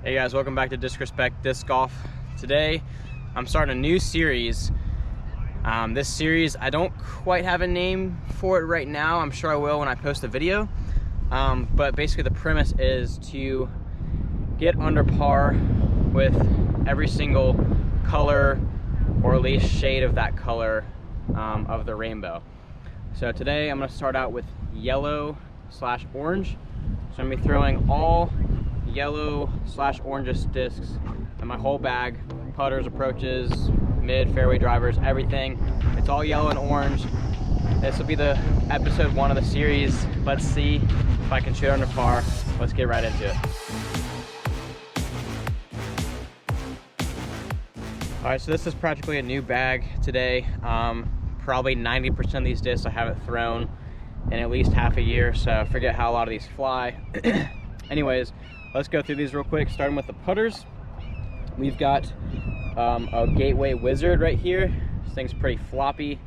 Hey guys, welcome back to Disrespect Disc Golf. Today, I'm starting a new series. This series, I don't quite have a name for it right now. I'm sure I will when I post a video. But basically the premise is to get under par with every single color, or at least shade of that color of the rainbow. So today I'm gonna start out with yellow/orange. So I'm gonna be throwing all yellow/orange discs in my whole bag. Putters, approaches, mid, fairway drivers, everything. It's all yellow and orange. This will be the episode 1 of the series. Let's see if I can shoot under par. Let's get right into it. All right, so this is practically a new bag today. Probably 90% of these discs I haven't thrown in at least half a year, so I forget how a lot of these fly. Anyways, let's go through these real quick, starting with the putters. We've got a Gateway Wizard right here. This thing's pretty floppy,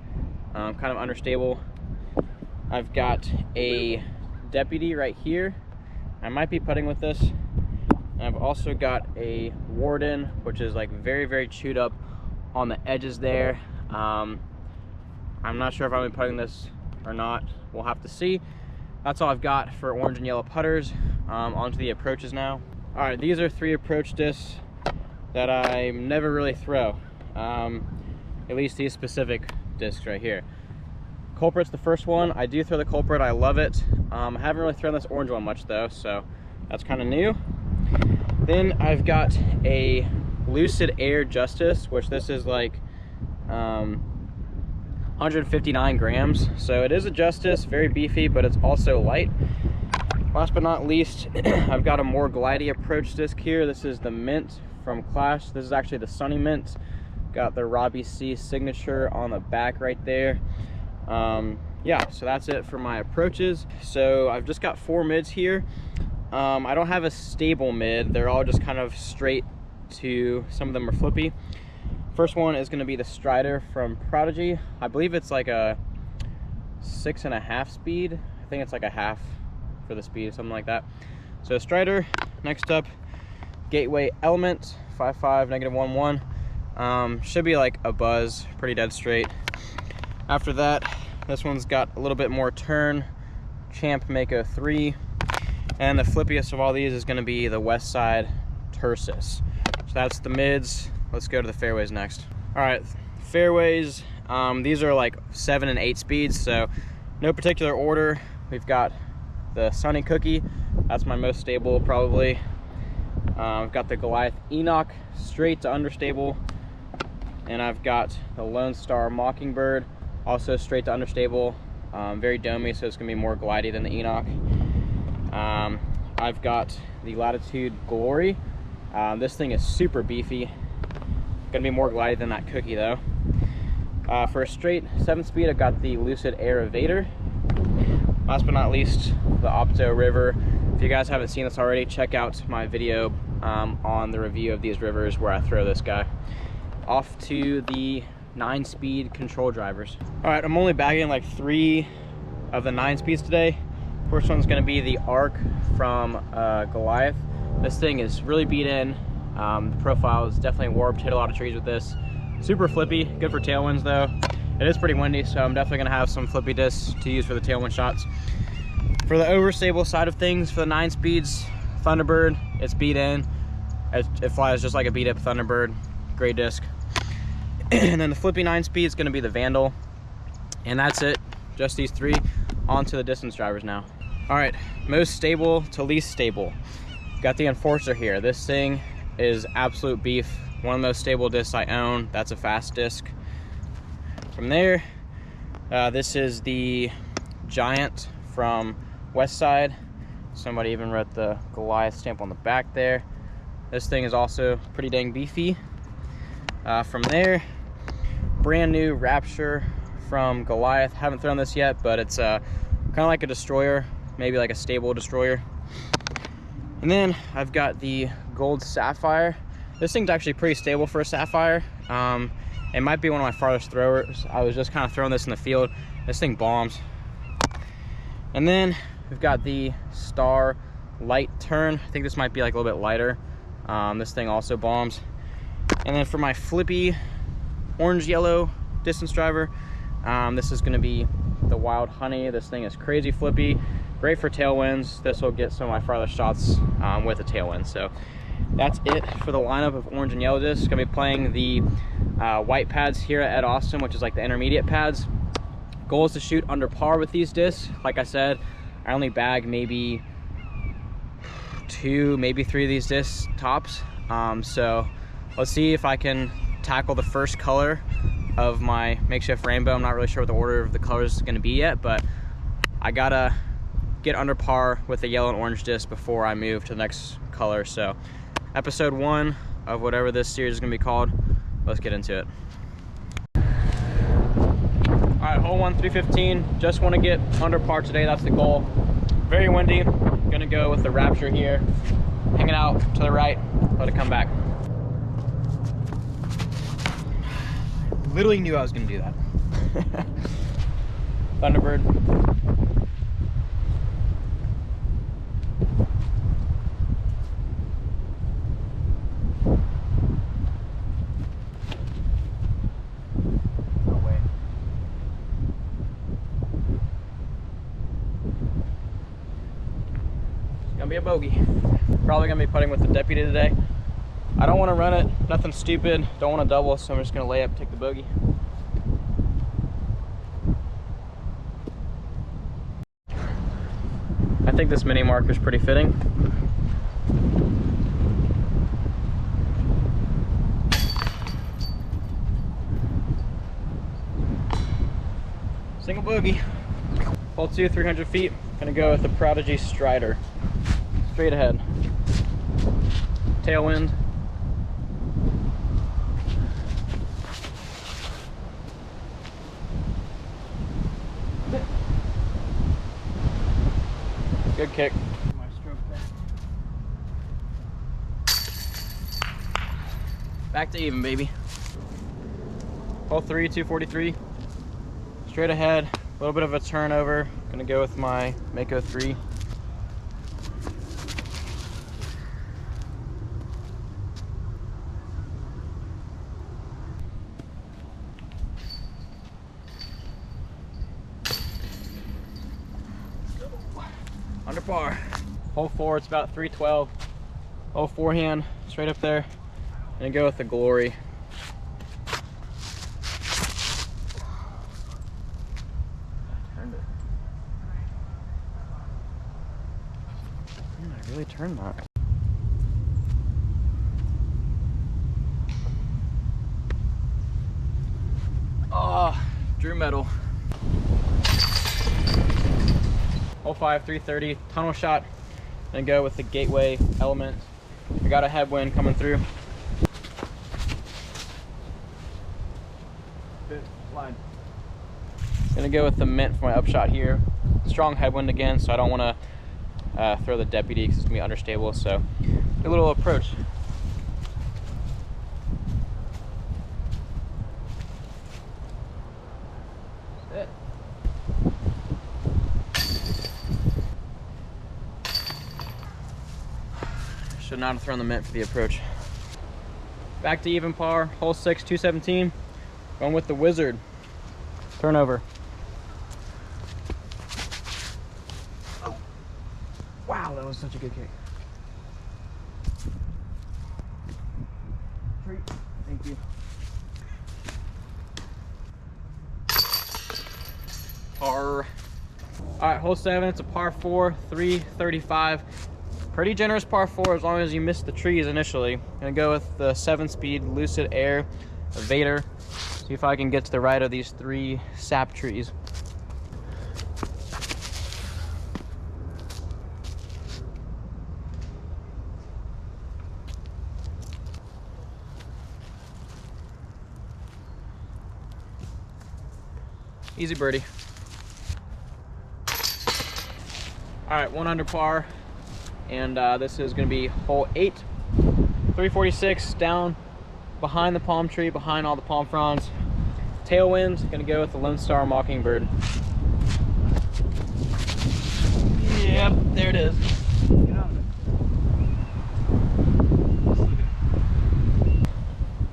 kind of understable. I've got a Deputy right here. I might be putting with this. And I've also got a Warden, which is like very chewed up on the edges there. I'm not sure if I'm gonna be putting this or not. We'll have to see. That's all I've got for orange and yellow putters. Onto the approaches now. All right, these are 3 approach discs that I never really throw. At least these specific discs right here. Culprit's the first one. I do throw the Culprit, I love it. I haven't really thrown this orange one much though, so that's kind of new. Then I've got a Lucid Air Justice, which this is like 159 grams. So it is a Justice, very beefy, but it's also light. Last but not least, I've got a more glidey approach disc here. This is the Mint from Clash. This is actually the Sunny Mint. Got the Robbie C signature on the back right there. Yeah, so that's it for my approaches. So I've just got 4 mids here. I don't have a stable mid. They're all just kind of straight to, some of them are flippy. First one is gonna be the Strider from Prodigy. I believe it's like a 6.5 speed. I think it's like a half for the speed, something like that. So Strider. Next up, Gateway Element 5.5 -1.1. Should be like a buzz, pretty dead straight. After that, this one's got a little bit more turn, Champ Mako 3. And the flippiest of all these is going to be the Westside Tursus. So that's the mids. Let's go to the fairways next. All right, fairways. These are like 7 and 8 speeds, so no particular order. We've got the Sunny Cookie. That's my most stable, probably. I've got the Goliath Enoch, straight to understable. And I've got the Lone Star Mockingbird, also straight to understable. Very domey, so it's gonna be more glidey than the Enoch. I've got the Latitude Glory. This thing is super beefy. Gonna be more glidey than that Cookie though. For a straight 7 speed, I've got the Lucid Air Evader. Last but not least, the Opto River. If you guys haven't seen this already, check out my video on the review of these rivers where I throw this guy. Off to the 9-speed control drivers. All right, I'm only bagging like 3 of the 9 speeds today. First one's gonna be the Arc from Goliath. This thing is really beat in. The profile is definitely warped, hit a lot of trees with this. Super flippy, good for tailwinds though. It is pretty windy, so I'm definitely gonna have some flippy discs to use for the tailwind shots. For the overstable side of things, for the 9 speeds, Thunderbird, it's beat in. It flies just like a beat up Thunderbird, great disc. And then the flippy 9 speed is gonna be the Vandal. And that's it, just these 3. On to the distance drivers now. All right, most stable to least stable. Got the Enforcer here. This thing is absolute beef. One of the most stable discs I own. That's a fast disc. From there, this is the Giant from Westside. Somebody even wrote the Goliath stamp on the back there. This thing is also pretty dang beefy. From there, brand new Rapture from Goliath. Haven't thrown this yet, but it's kind of like a destroyer, maybe like a stable destroyer. And then I've got the Gold Sapphire. This thing's actually pretty stable for a Sapphire. It might be one of my farthest throwers. I was just kind of throwing this in the field. This thing bombs. And then we've got the Star Light Turn. I think this might be like a little bit lighter. This thing also bombs. And then for my flippy orange yellow distance driver, this is going to be the Wild Honey. This thing is crazy flippy, great for tailwinds. This will get some of my farthest shots with a tailwind. So that's it for the lineup of orange and yellow discs. Gonna be playing the white pads here at Ed Austin, which is like the intermediate pads. Goal is to shoot under par with these discs. Like I said, I only bag maybe 2, maybe 3 of these discs tops. So let's see if I can tackle the first color of my makeshift rainbow. I'm not really sure what the order of the colors is going to be yet, but I gotta get under par with the yellow and orange disc before I move to the next color. So episode 1 of whatever this series is going to be called, let's get into it. All right, hole 1, 315. Just want to get under par today. That's the goal. Very windy. Gonna go with the Rapture here, hanging out to the right, let it come back. Literally knew I was gonna do that. Thunderbird. No way. It's gonna be a bogey. Probably gonna be putting with the Deputy today. I don't want to run it, nothing stupid, don't want to double, so I'm just going to lay up, take the bogey. I think this mini marker is pretty fitting. Single bogey. Hole 2, 300 feet. Gonna go with the Prodigy Strider. Straight ahead. Tailwind. Good kick. My stroke back to even, baby. Hole 3, 243. Straight ahead, a little bit of a turnover. Gonna go with my Mako 3. Under par. Hole 4, it's about 312. Hole forehand, straight up there. Gonna go with the Glory. Turned it. Man, I really turned that. Oh, Drew Metal. Hole 5, 330, tunnel shot, and go with the Gateway Element. We got a headwind coming through. Good line. Gonna go with the Mint for my upshot here. Strong headwind again, so I don't want to throw the Deputy because it's gonna be understable. So a little approach. That's it. Should not have thrown the Mint for the approach. Back to even par, hole 6, 217. Going with the Wizard. Turnover. Oh. Wow, that was such a good kick. Treat. Thank you. Par. All right, hole 7, it's a par 4, 335. Pretty generous par 4 as long as you miss the trees initially. Gonna go with the 7-speed Lucid Air Vader. See if I can get to the right of these 3 sap trees. Easy birdie. All right, 1 under par. And this is going to be hole 8, 346, down behind the palm tree, behind all the palm fronds. Tailwind, going to go with the Lone Star Mockingbird. Yep, there it is. Get out of it.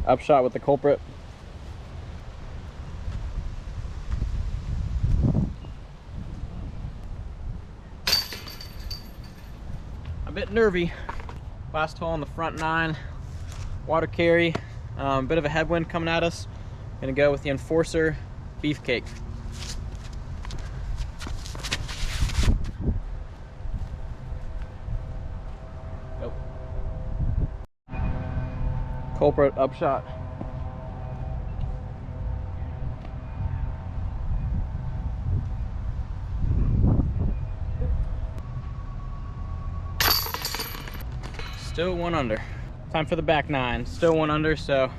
upshot with the culprit. A bit nervy. Last hole on the front 9, water carry, bit of a headwind coming at us. Gonna go with the Enforcer Beefcake. Nope. Culprit upshot. Still 1 under. Time for the back 9. Still 1 under, so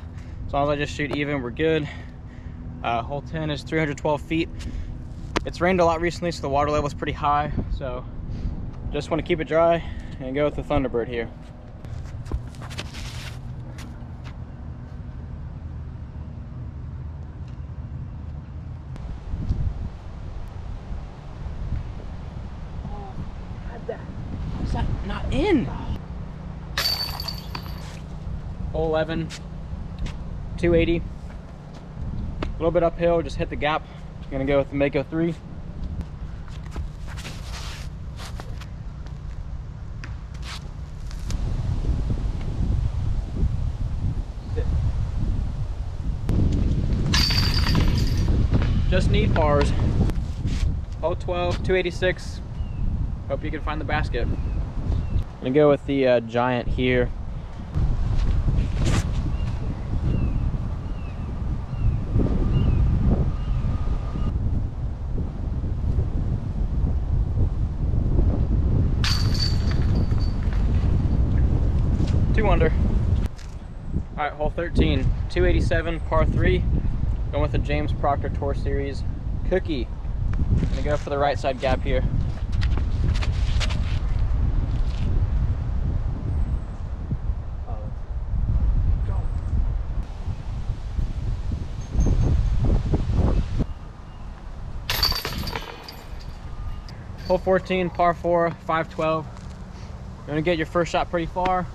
as long as I just shoot even, we're good. Hole 10 is 312 feet. It's rained a lot recently, so the water level is pretty high. So just want to keep it dry and go with the Thunderbird here. Oh, had that. Is that not in? Hole 11, 280. A little bit uphill, just hit the gap. Gonna go with the Mako 3. Just need pars. Hole 12, 286. Hope you can find the basket. Gonna go with the Giant here. Under. All right, hole 13, 287, par 3. Going with the James Proctor Tour Series Cookie. Gonna go for the right side gap here. Hole 14, par 4, 512. You're gonna get your first shot pretty far.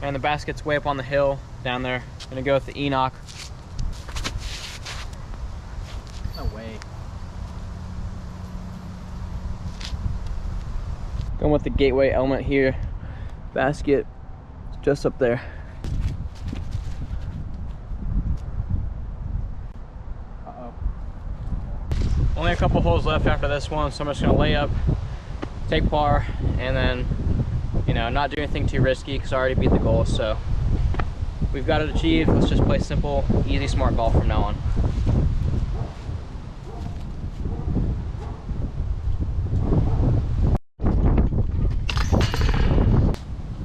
And the basket's way up on the hill down there. Gonna go with the Enoch. No way. Going with the Gateway Element here. Basket is just up there. Uh-oh. Only a couple holes left after this one, so I'm just gonna lay up, take par, and then you know, not do anything too risky because I already beat the goal. So we've got it achieved. Let's just play simple, easy, smart golf from now on.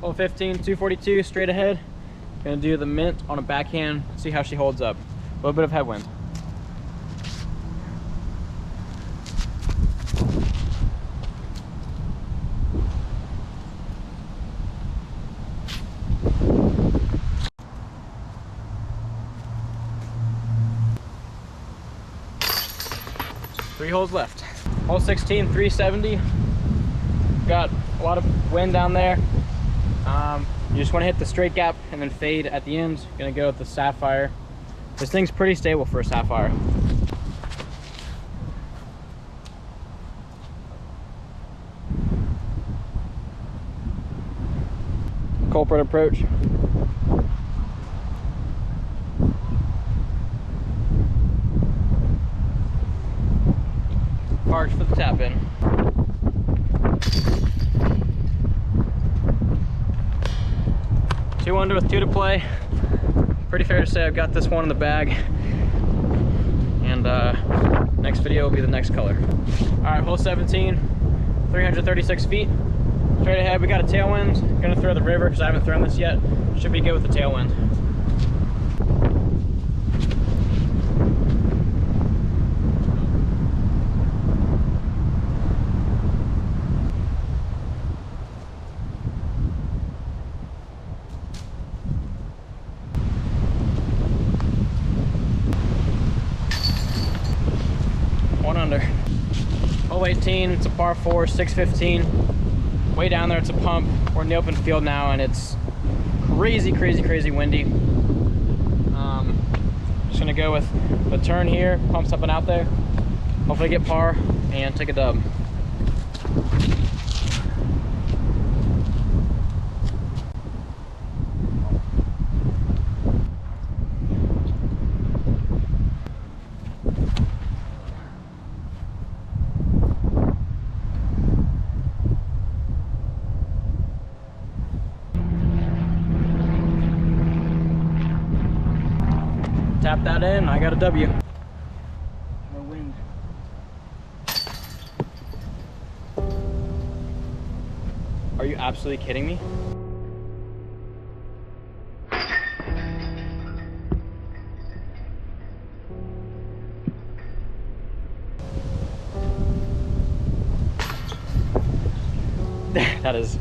Hole 15, 242, straight ahead. Gonna do the mint on a backhand, see how she holds up. A little bit of headwind. Three holes left. Hole 16, 370. Got a lot of wind down there. You just want to hit the straight gap and then fade at the end. Gonna go with the Sapphire. This thing's pretty stable for a Sapphire. Culprit approach. Arch for the tap in. Two under with 2 to play. Pretty fair to say I've got this one in the bag. And next video will be the next color. All right, hole 17, 336 feet. Straight ahead, we got a tailwind. Gonna throw the river because I haven't thrown this yet. Should be good with the tailwind. Under. Hole 18, it's a par 4, 615. Way down there, it's a pump. We're in the open field now, and it's crazy windy. Just gonna go with the turn here, pump something out there, hopefully get par and take a dub. Tap that in, I got a W. No wind. Are you absolutely kidding me? That is